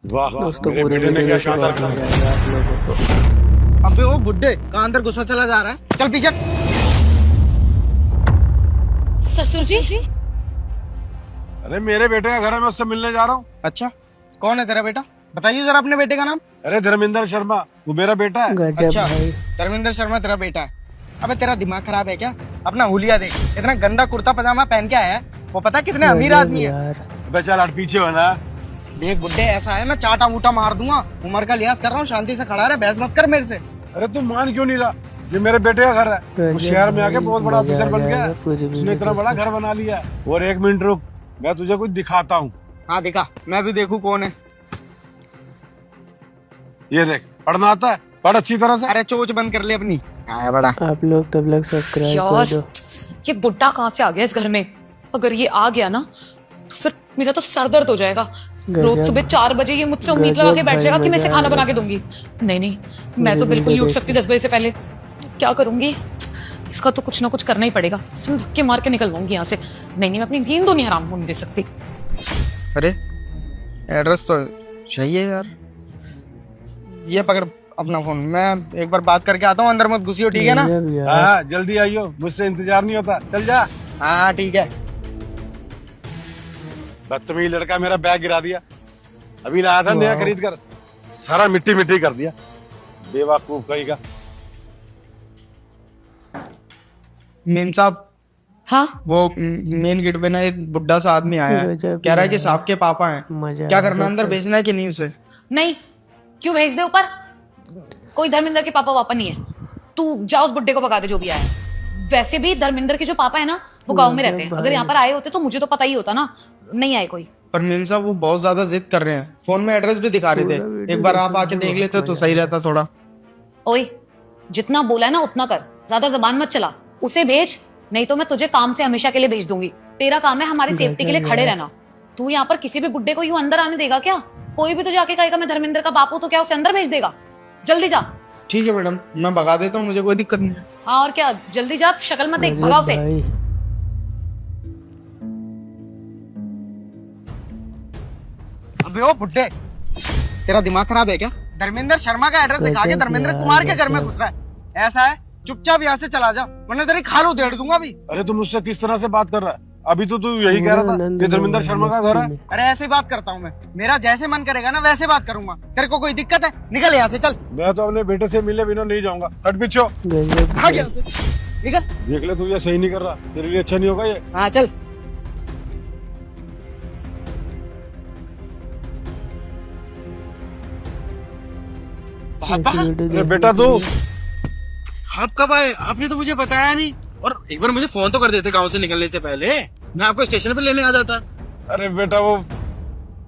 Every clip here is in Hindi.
वाह दोस्तों मेरे पूरे बेटे ने वीडियो क्या देखो, शानदार बहुत काम मजा किया। आएगा आप लोगों को। अबे वो बुड्ढे कहाँ अंदर घुसा चला जा रहा है, चल पीछे। ससुर जी अरे मेरे बेटे का घर है, मैं उससे मिलने जा रहा हूँ। अच्छा, कौन है तेरा बेटा? बताइए जरा अपने बेटे का नाम। अरे धर्मेंद्र शर्मा, वो मेरा बेटा है। गजब अच्छा, भाई। धर्मेंद्र शर्मा तेरा बेटा है? अबे तेरा दिमाग खराब है क्या? अपना हुलिया देख, इतना गंदा कुर्ता पजामा पहन के आया है। वो पता है कितने अमीर गजब आदमी है? यार। अबे चल हट, पीछे हो ना। देख बुड्ढे, ऐसा है मैं चाटा वूटा मार दूंगा। उम्र का लिहाज कर रहा हूँ, शांति से खड़ा रहे, बहस मत कर मेरे से। अरे तू मान क्यों नहीं रहा? ये मेरे बेटे का घर है। वो गजब शहर में आके भाई, बहुत बड़ा मजा ऑफिसर आ बन गया जाएगा है। पूरी उसने वीडियो इतना बड़ा घर बना लिया है। और एक मिनट रुक, मैं तुझे कुछ दिखाता हूँ। हाँ दिखा, मैं भी देखूं कौन है। ये देख, पढ़ना आता है? पढ़ अच्छी तरह से। अरे चोच बंद कर ले अपनी। आया बड़ा। आप लोग तब लग सब्सक्राइब कर यार दो। ये बुड्ढा कहाँ से आ गया इस घर में? अगर ये आ गया ना तो फिर मेरा तो सर दर्द हो जाएगा। रोज सुबह 4 बजे ये मुझसे उम्मीद लगा के बैठ भाई, जाएगा कि मैं इसे मजा खाना आएगा। बना के दूंगी। नहीं नहीं, मैं तो बिल्कुल नहीं उठ सकती 10 बजे से पहले। क्या करूंगी? इसका तो कुछ ना कुछ करना ही पड़ेगा। इसमें धक्के मार के निकलवाऊंगी यहाँ से। नहीं नहीं, मैं अपनी नींद तो नहीं हराम होने दे सकती। अरे एड्रेस तो सही है यार। ये पकड़ अपना फोन, मैं एक बार बात करके आता हूँ, अंदर मत घुसियो, ठीक है ना? गजब यार। हाँ जल्दी आइयो, मुझसे इंतजार नहीं होता। चल जा। हाँ हाँ ठीक है। बदतमीज लड़का मेरा बैग गिरा दिया। अभी लाया था नया खरीद कर, सारा मिट्टी मिट्टी कर दिया। बेवकूफ कहीं का। मेन साहब, हाँ वो मेन गेट पे ना एक बुड्ढा सा आदमी आया है, गजब कह रहा है कि यार। साहब के पापा हैं। मजा क्या आएगा करना, अंदर भेजना है कि नहीं उसे? नहीं, क्यों भेज दे ऊपर? कोई धर्मेंद्र के पापा वापा नहीं है। तू जा उस बुड्ढे को भगा दे जो भी आया है। वैसे भी धर्मेंद्र के जो पापा है ना वो गांव में रहते हैं। अगर यहाँ पर आए होते तो मुझे तो पता ही होता ना। नहीं आए कोई। पर मेम साहब वो बहुत ज्यादा जिद कर रहे हैं, फोन में एड्रेस भी दिखा रहे थे। एक बार आप आके देख लेते तो सही रहता थोड़ा। ओए, जितना बोला है ना उतना कर, ज्यादा जबान मत चला। उसे भेज, नहीं तो मैं तुझे काम से हमेशा के लिए भेज दूंगी। तेरा काम है हमारी सेफ्टी के लिए खड़े रहना। तू यहाँ पर किसी भी बुड्ढे को यूं अंदर आने देगा क्या? कोई भी तो जाके कहेगा मैं धर्मेंद्र का बाप हूं तो क्या उसे अंदर भेज देगा? जल्दी जा। ठीक है मैडम, मैं भगा देता हूँ, मुझे कोई दिक्कत नहीं है। हाँ और क्या, जल्दी जा, शक्ल मत देख, गजब भगाओ से। भाई। अबे ओ बुड्ढे, तेरा दिमाग खराब है क्या? धर्मेंद्र शर्मा का एड्रेस दिखा के गजब धर्मेंद्र यार, कुमार के घर में गजब। घुस रहा है। ऐसा है, चुपचाप यहाँ से चला जा, वरना तेरी खाल उधेड़ दूंगा अभी। अरे तुम मुझसे किस तरह से बात कर रहा है? अभी तो तू यही कह रहा था कि धर्मेंद्र शर्मा का घर है। अरे ऐसे बात करता हूँ मैं, मेरा जैसे मन करेगा ना वैसे बात करूंगा। तेरे को कोई दिक्कत है? निकल यहाँ से, चल मैं तो अपने बेटे से मिले बिना नहीं जाऊंगा। हट पीछे हो। गजब भाग यहाँ से, निकल। देख ले, तू ये सही नहीं कर रहा, तेरे लिए अच्छा नहीं होगा ये। हाँ चल। पापा अरे बेटा तू, आप कब आए? आपने तो मुझे बताया नहीं। और एक बार मुझे फोन तो कर देते गांव से निकलने से पहले, मैं आपको स्टेशन पे लेने आ जाता। अरे बेटा वो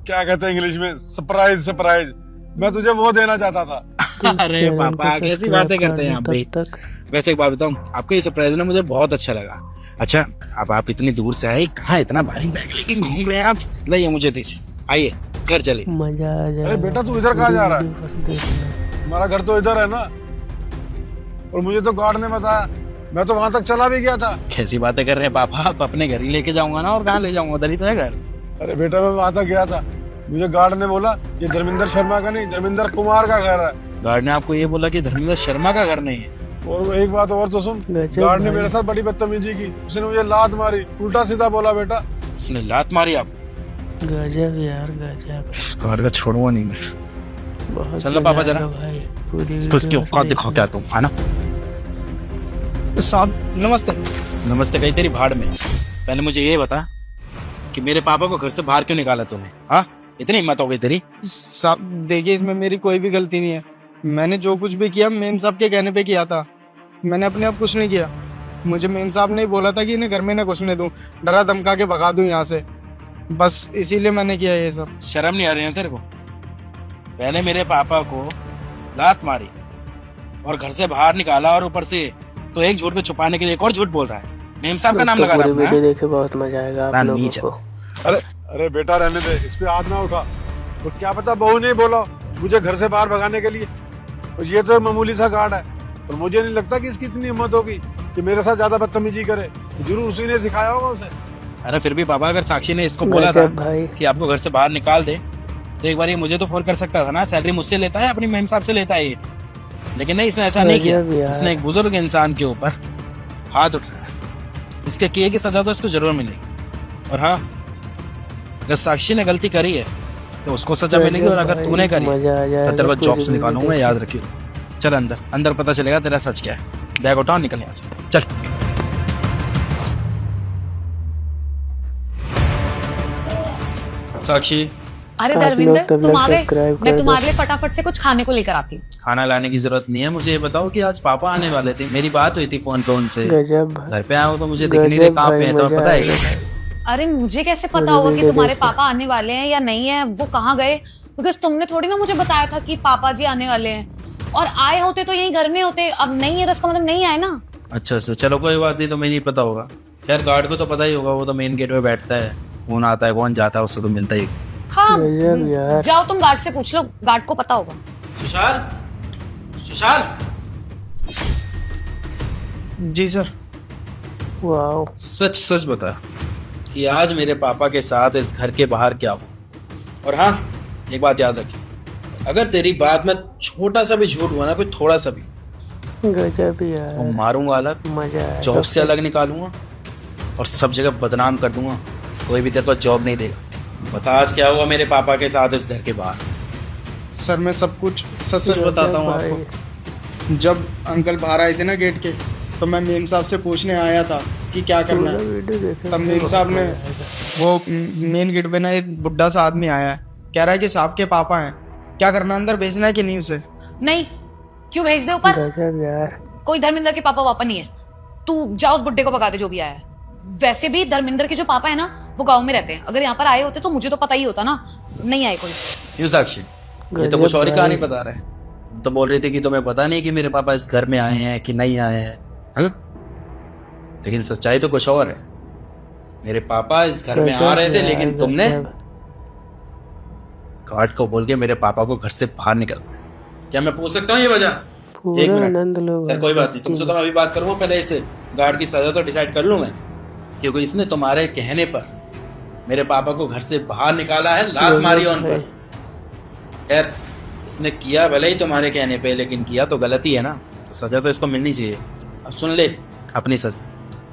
क्या कहते हैं इंग्लिश में, सरप्राइज सरप्राइज। मैं तुझे वो देना चाहता था। अरे पापा कैसी बातें करते हैं आप भाई। तब तक वैसे एक बात बताऊं, आपका ये सरप्राइज ना मुझे बहुत अच्छा लगा। अच्छा, अब आप इतनी दूर से आए, कहाँ इतना भारी बैग लेके घूम रहे हैं आप? लाइए मुझे दीजिए, आइए घर चलिए। मजा आ जाएगा। अरे बेटा तू इधर कहाँ जा रहा है? वीडियो बस देखना। हमारा घर तो इधर है ना। और मुझे तो गार्ड ने बताया, मैं तो वहां तक चला भी गया था। कैसी बातें कर रहे हैं पापा, आप अपने घर ही लेके जाऊंगा ना, और कहाँ ले जाऊंगा? उधर ही तो है घर। अरे बेटा मैं वहां तक गया था, मुझे गार्ड ने बोला ये धर्मेंद्र शर्मा का नहीं, धर्मेंद्र कुमार का घर है। गार्ड ने आपको ये बोला कि धर्मेंद्र शर्मा का घर नहीं है? और एक बात और तो सुन, गजब गार्ड ने भाई। मेरे साथ बड़ी बदतमीजी की। उसने मुझे लात मारी, उल्टा सीधा बोला बेटा। उसने लात मारी आपको? गजब यार, गजब। इस घर का छोड़ूंगा नहीं मैं। बहुत चलो मजा पापा जरा। आएगा भाई। पूरी इसको इसकी वीडियो औकात बस दिखाओ क्या तुम, आना। साहब नमस्ते। नमस्ते कही तेरी भाड़ में। पहले मुझे ये बता कि मेरे पापा को घर से बाहर क्यों निकाला तूने? हाँ, इतनी हिम्मत हो गई तेरी? साहब देखिए, इसमें मेरी कोई भी गलती नहीं है। मैंने जो कुछ भी किया मेम साहब के कहने पे किया था। मैंने अपने आप कुछ नहीं किया। मुझे मेम साहब ने बोला था कि इन्हें घर में ना घुसने दूं, डरा धमका के भगा दूं यहाँ से, बस इसीलिए मैंने किया ये सब। शर्म नहीं आ रही है तेरे को? पहले मेरे पापा को लात मारी और घर से बाहर निकाला, और ऊपर से तो एक झूठ को छुपाने के लिए एक और झूठ बोल रहा है। मेम साहब का नाम लगा पूरी रहा है वीडियो अपना। देखे, बहुत मजा आएगा आप रान लोगों नीचे। को। अरे अरे बेटा रहने दे, इस पे हाथ ना उठा। तो क्या पता बहू ने बोला मुझे घर से बाहर भगाने के लिए। और ये तो मामूली सा गार्ड है, और मुझे नहीं लगता कि इसकी इतनी हिम्मत होगी कि मेरे साथ ज्यादा बदतमीजी करे। जरूर उसी ने सिखाया होगा उसे। अरे फिर भी पापा, अगर साक्षी ने इसको बोला था गजब भाई। कि आपको घर से बाहर निकाल दे, तो एक बार ये मुझे तो फोन कर सकता था ना, सैलरी मुझसे लेता है, अपनी मेम साहब से लेता है ये। लेकिन नहीं, इसने ऐसा नहीं गजब किया। यार। इसने एक बुजुर्ग इंसान के ऊपर हाथ उठाया। इसके किए की सजा तो इसको जरूर मिलेगी। और हाँ, अगर साक्षी ने गलती करी है तो उसको सजा मिलेगी, और अगर तूने करी मजा आ तो जाएगा तेरे को पूरी जॉब से वीडियो निकालूंगा, देख याद रखियो। चल अंदर, अंदर पता चलेगा तेरा सच क्या है। बैग उठाओ, निकल यहाँ से, चल। साक्षी, अरे आप लोग धर्मिंदर, तब तुम तक आ गए। सब्सक्राइब कर मैं दो। तुम्हारे लिए फटाफट से कुछ खाने को लेकर आती हूँ। खाना लाने की जरूरत नहीं है, मुझे ये बताओ कि आज पापा आने वाले थे, मेरी बात हुई थी फोन पे उनसे। गजब भाई, घर पे आया हो तो मुझे दिख नहीं रहे, गजब कहाँ पे भाई, है, तो मजा पता है आएगा क्या? भाई। अरे मुझे कैसे पता पूरी होगा कि वीडियो तुम्हारे देखो। पापा आने वाले हैं या नहीं है, वो कहाँ गए? बिकॉज तुमने थोड़ी ना मुझे बताया था कि पापा जी आने वाले हैं, और आए होते तो यही घर में होते। अब नहीं है तो इसका मतलब नहीं आए ना। अच्छा अच्छा, चलो कोई बात नहीं, तो मैं नहीं पता होगा। खैर गार्ड को तो पता ही होगा, वो तो मेन गेट पे बैठता है, कौन आता है कौन जाता है उससे तो मिलता ही। हाँ, गजब यार। जाओ तुम गार्ड से पूछ लो, गार्ड को पता होगा। सुशाल, सुशाल, जी सर। वाओ, सच सच बता कि आज मेरे पापा के साथ इस घर के बाहर क्या हुआ। और हाँ, एक बात याद रखिए, अगर तेरी बात में छोटा सा भी झूठ हुआ ना, कोई थोड़ा सा भी, गजब तो यार, मारूंगा अलग, मजा आएगा। जॉब से अलग निकालूंगा और सब जगह बदनाम कर दूंगा। कोई भी तेरे को जॉब नहीं देगा। बता आज क्या हुआ मेरे पापा के साथ इस घर के बाहर। सर मैं सब कुछ सच सच बताता हूँ भाई। आपको। जब अंकल बाहर आए थे ना गेट के, तो मैं मेम साहब से पूछने आया था कि क्या करना पूरा है। वीडियो देखे तब मेम साहब ने, वो मेन गेट पे ना एक बुढ़ा सा आदमी आया है, कह रहा है कि साहब के पापा हैं, क्या करना, अंदर भेजना है कि नहीं उसे? नहीं, क्यों भेज दे ऊपर? गजब यार, कोई धर्मिंदर के पापा वापा नहीं है। तू जा उस बुड्ढे को भगा दे जो भी आया है। वैसे भी धर्मिंदर के जो पापा है ना, वो गांव में रहते हैं। अगर यहाँ पर आए होते तो मुझे तो पता ही होता ना। नहीं आए कोई। क्यों साक्षी, ये तो कुछ और ही कहानी बता रहे हैं। तुम तो बोल रही थी कि तुम्हें पता नहीं कि मेरे पापा इस घर में आए हैं कि नहीं आए हैं, हाँ? लेकिन सच्चाई तो कुछ और है। मेरे पापा इस घर में आ रहे थे, लेकिन तुमने गार्ड को बोल के मेरे पापा को घर से बाहर निकलवाया। क्या मैं पूछ सकता हूँ ये वजह? एक पूरा मिनट, आनंद लो यार कोई बात नहीं, तुमसे तो मैं अभी बात करूंगा, पहले इसे गार्ड की सजा तो डिसाइड कर लूं मैं। क्योंकि इसने तुम्हारे कहने पर मेरे पापा को घर से बाहर निकाला है, लात मारी है उन पर। खैर इसने किया भले ही तुम्हारे कहने पे, लेकिन किया तो गलती है ना, तो सजा तो इसको मिलनी चाहिए। अब सुन ले अपनी सजा,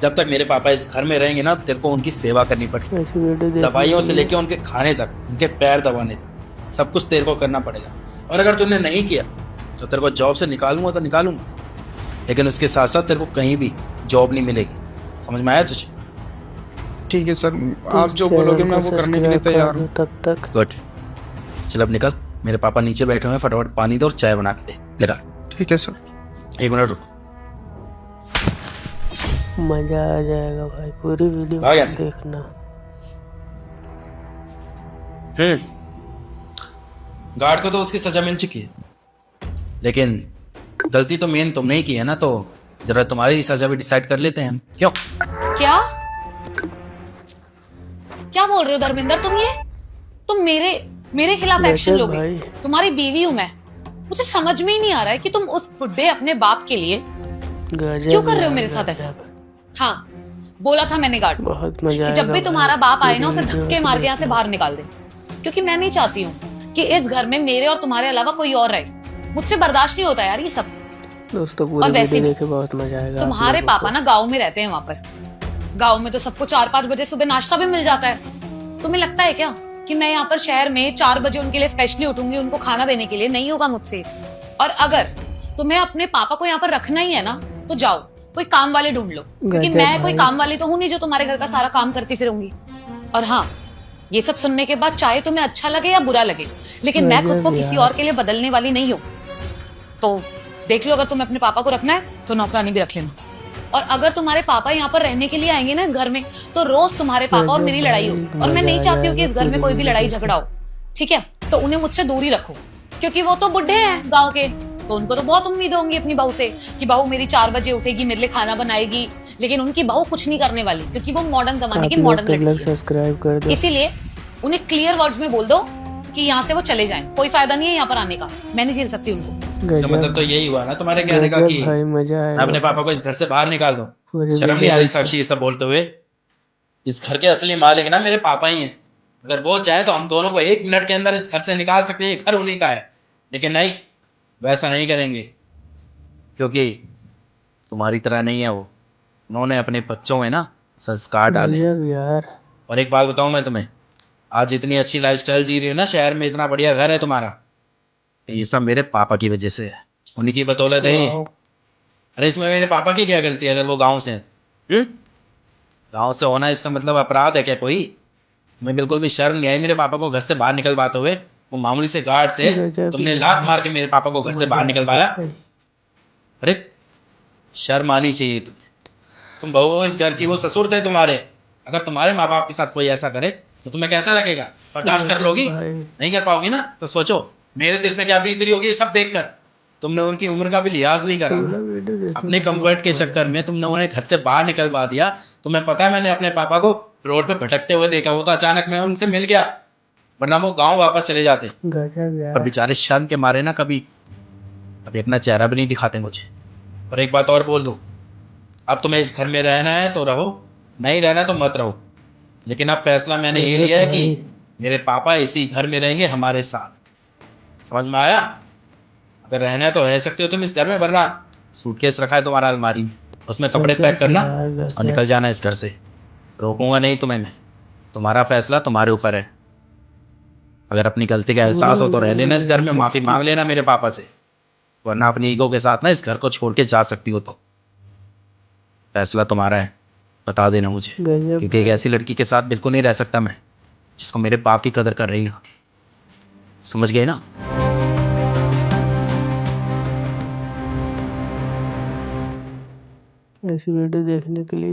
जब तक मेरे पापा इस घर में रहेंगे ना, तेरे को उनकी सेवा करनी पड़ेगी। ऐसी वीडियो देख दवाइयों से लेके उनके खाने तक, उनके पैर दबाने तक, सब कुछ तेरे को करना पड़ेगा। और अगर तूने नहीं किया तो तेरे को जॉब से निकालूंगा तो निकालूंगा, लेकिन उसके साथ साथ तेरे को कहीं भी जॉब नहीं मिलेगी। समझ में आया तुझे? ठीक है सर, आप जो बोलोगे मैं वो करने के लिए तैयार हूँ। तब तक गुड, चल अब निकल। मेरे पापा नीचे बैठे हुए हैं, फटाफट पानी दे और चाय बना के दे। लगा, ठीक है सर। एक मिनट रुक। मजा आ जाएगा भाई, पूरी वीडियो भाग यहाँ से। देखना। गार्ड को तो उसकी सजा मिल चुकी है, लेकिन गलती तो मेन तुमने ही की है ना, तो जरा तुम्हारी सजा भी डिसाइड कर लेते हैं हम। क्यों? क्या क्या बोल रहे हो धर्मिंदर? तुम मेरे खिलाफ एक्शन गजब लोगे? भाई। तुम्हारी बीवी हूं मैं। मुझे समझ में ही नहीं आ रहा है कि तुम उस बुढ़े अपने बाप के लिए गजब क्यों कर रहे हो यार, मेरे साथ ऐसा? गजब। हाँ, बोला था मैंने गार्ड को बहुत मजा कि जब भी आएगा तुम्हारा भाई, बाप आए ना, पूरी उसे वीडियो धक्के मार के यहाँ से देखना। बाहर निकाल दे। क्योंकि मैं नहीं चाहती हूँ कि इस घर में मेरे और तुम्हारे अलावा कोई और रहे। मुझसे बर्दाश्त नहीं होता यार ये सब। दोस्तों और पूरी वैसे वीडियो भी देखे, बहुत मजा आएगा। आप तुम्हारे लोगों पापा ना गाँव में रहते हैं, वहां पर गाँव में तो सबको 4-5 बजे सुबह नाश्ता भी मिल जाता है। तुम्हें लगता है क्या कि मैं यहाँ पर शहर में 4 बजे उनके लिए स्पेशली उठूंगी उनको खाना देने के लिए? नहीं होगा मुझसे। और अगर तुम्हें अपने पापा को यहाँ पर रखना ही है ना, तो जाओ कोई काम वाले ढूंढ लो, क्योंकि गजब मैं कोई भाई। काम वाली तो हूं नहीं जो तुम्हारे घर का सारा काम करती फिरूंगी। और हाँ, ये सब सुनने के बाद चाहे तुम्हें अच्छा लगे या बुरा लगे, लेकिन मैं खुद को गजब किसी यार। और के लिए बदलने वाली नहीं हूँ। तो देख लो, अगर तुम्हें अपने पापा को रखना है तो नौकरानी भी रख लेना। और अगर तुम्हारे पापा यहाँ पर रहने के लिए आएंगे ना इस घर में, तो रोज तुम्हारे पापा और मेरी लड़ाई हो। और मैं नहीं चाहती हूँ कि इस घर में कोई भी लड़ाई झगड़ा हो, ठीक है? तो उन्हें मुझसे दूर ही रखो, क्योंकि वो तो बुढ़े हैं गाँव के, तो उनको तो बहुत उम्मीद होंगी अपनी बहू से कि बहू मेरी 4 बजे उठेगी, मेरे लिए खाना बनाएगी। लेकिन उनकी बहू कुछ नहीं करने वाली, क्योंकि वो मॉडर्न जमाने की मॉडर्न लड़की है। सब्सक्राइब कर दो। इसीलिए उन्हें क्लियर वर्ड्स में बोल दो कि यहाँ से वो चले जाएं। कोई फायदा नहीं है यहाँ पर आने का, मैं नहीं झेल सकती उनको। इसका मतलब तो यही हुआ ना तुम्हारे कहने का कि भाई मजा मैं आएगा। अपने पापा को इस घर से बाहर निकाल दूं? पूरी शर्म नहीं आ रही साक्षी ये सब बोलते हुए? इस घर के असली मालिक ना मेरे पापा ही हैं। अगर वो चाहे तो हम दोनों को 1 मिनट के अंदर इस घर से निकाल सकते हैं, ये घर उन्हीं का है। लेकिन नहीं, वैसा नहीं करेंगे, क्योंकि तुम्हारी तरह नहीं है वो। उन्होंने अपने बच्चों में ना संस्कार डाले। गजब यार। और एक बात बताऊं मैं तुम्हें, आज इतनी अच्छी लाइफस्टाइल जी रही हो ना शहर में, इतना बढ़िया घर है तुम्हारा, ये सब मेरे पापा की वजह से है, उन्हीं की बदौलत है। वाह। अरे इसमें मेरे पापा की क्या गलती है अगर वो गांव से हैं? गांव से होना इसका मतलब अपराध है क्या कोई? मैं बिल्कुल भी शर्म नहीं आई मेरे पापा को घर से बाहर निकलवाते हुए। वो मामूली से गार्ड से गजब तुमने यार। लात मार के मेरे पापा को घर से बाहर निकलवाया। अरे शर्म आनी चाहिए तुम्हें। तुम बहू हो इस घर की, वो ससुर थे तुम्हारे। अगर तुम्हारे माँ बाप के साथ कोई ऐसा करे तो तुम्हें कैसा लगेगा? बर्दाश्त कर लोगी? भाई। नहीं कर पाओगी ना, तो सोचो मेरे दिल पे क्या बीत रही होगी ये सब देखकर। तुमने उनकी उम्र का भी लिहाज नहीं करा, पूरा वीडियो देखने अपने कंफर्ट के चक्कर में तुमने उन्हें घर से बाहर निकलवा दिया। तुम्हें पता है मैंने अपने पापा को रोड पे भटकते हुए देखा, वो तो अचानक मैं उनसे मिल गया, वरना वो गांव वापस चले जाते। गजब पर यार। बेचारे शर्म के मारे ना कभी अपना चेहरा भी नहीं दिखाते मुझे। और एक बात और बोल दूं, अब तुम्हें इस घर में रहना है तो रहो, नहीं रहना तो मत रहो। लेकिन अब फैसला मैंने ये लिया है कि मेरे पापा इसी घर में रहेंगे हमारे साथ। समझ में आया? अगर रहना है तो रह सकते हो तुम इस घर में, वरना सूटकेस रखा है तुम्हारा अलमारी में, उसमें कपड़े पैक करना और निकल जाना इस घर से। रोकूंगा नहीं तुम्हें मैं, तुम्हारा फैसला तुम्हारे ऊपर है। अगर अपनी गलती का एहसास हो तो रह लेना इस घर में, माफी मांग लेना मेरे पापा से, वरना अपनी ईगो के साथ ना इस घर को छोड़ के जा सकती हो। तो फैसला तुम्हारा है, बता देना मुझे, गजब। क्योंकि एक ऐसी लड़की के साथ बिल्कुल नहीं रह सकता मैं जिसको मेरे बाप की कदर कर रही हो। समझ गए ना? ऐसी वीडियो देखने के लिए